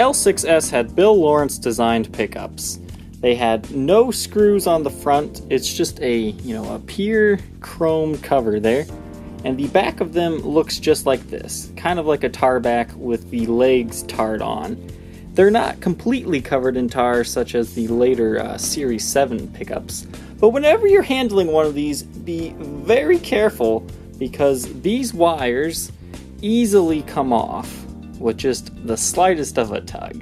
L6S had Bill Lawrence designed pickups. They had no screws on the front. It's just a pure chrome cover there. And the back of them looks just like this, kind of like a tar back with the legs tarred on. They're not completely covered in tar such as the later Series 7 pickups, but whenever you're handling one of these, be very careful because these wires easily come off with just the slightest of a tug.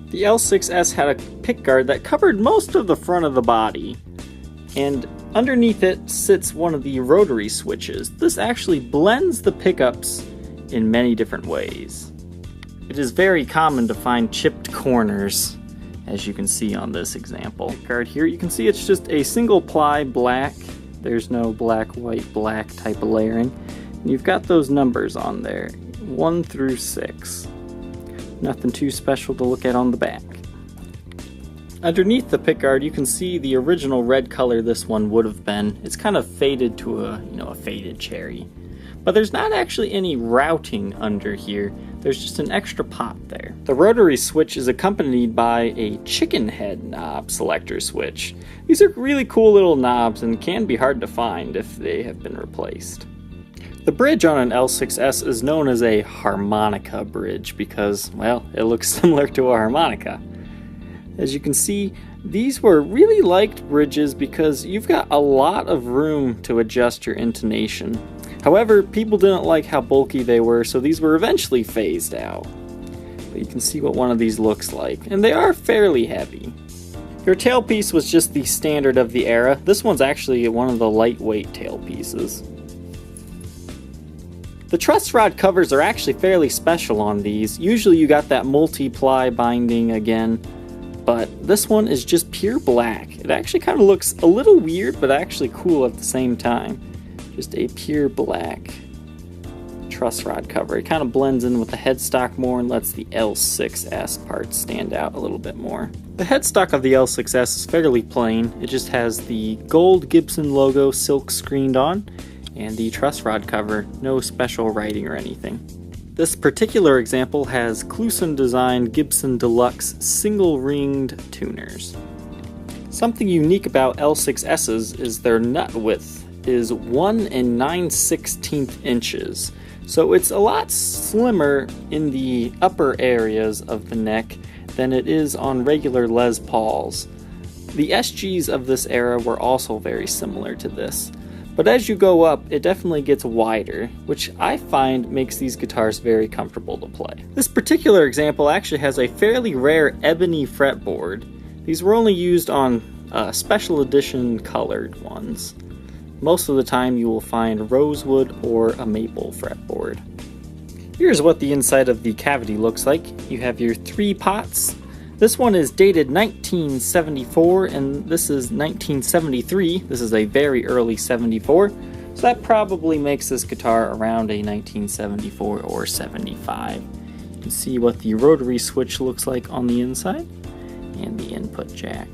The L6S had a pickguard that covered most of the front of the body, and underneath it sits one of the rotary switches. This actually blends the pickups in many different ways. It is very common to find chipped corners, as you can see on this example. Pickguard here, you can see it's just a single ply black. There's no black, white, black type of layering. And you've got those numbers on there, 1 through 6. Nothing too special to look at on the back. Underneath the pickguard, you can see the original red color this one would have been. It's kind of faded to a faded cherry. But there's not actually any routing under here. There's just an extra pop there. The rotary switch is accompanied by a chicken head knob selector switch. These are really cool little knobs and can be hard to find if they have been replaced. The bridge on an L6S is known as a harmonica bridge because, well, it looks similar to a harmonica. As you can see, these were really liked bridges because you've got a lot of room to adjust your intonation. However, people didn't like how bulky they were, so these were eventually phased out. But you can see what one of these looks like, and they are fairly heavy. Your tailpiece was just the standard of the era. This one's actually one of the lightweight tailpieces. The truss rod covers are actually fairly special on these. Usually you got that multi-ply binding again, but this one is just pure black. It actually kind of looks a little weird, but actually cool at the same time. Just a pure black truss rod cover. It kind of blends in with the headstock more and lets the L6S part stand out a little bit more. The headstock of the L6S is fairly plain. It just has the gold Gibson logo silk screened on, and the truss rod cover, no special writing or anything. This particular example has Cluson designed Gibson Deluxe single ringed tuners. Something unique about L6S's is their nut width is 1 9/16 inches. So it's a lot slimmer in the upper areas of the neck than it is on regular Les Pauls. The SGs of this era were also very similar to this. But as you go up, it definitely gets wider, which I find makes these guitars very comfortable to play. This particular example actually has a fairly rare ebony fretboard. These were only used on special edition colored ones. Most of the time you will find rosewood or a maple fretboard. Here's what the inside of the cavity looks like. You have your 3 pots. This one is dated 1974 and this is 1973. This is a very early 74, so that probably makes this guitar around a 1974 or 75. You can see what the rotary switch looks like on the inside and the input jack.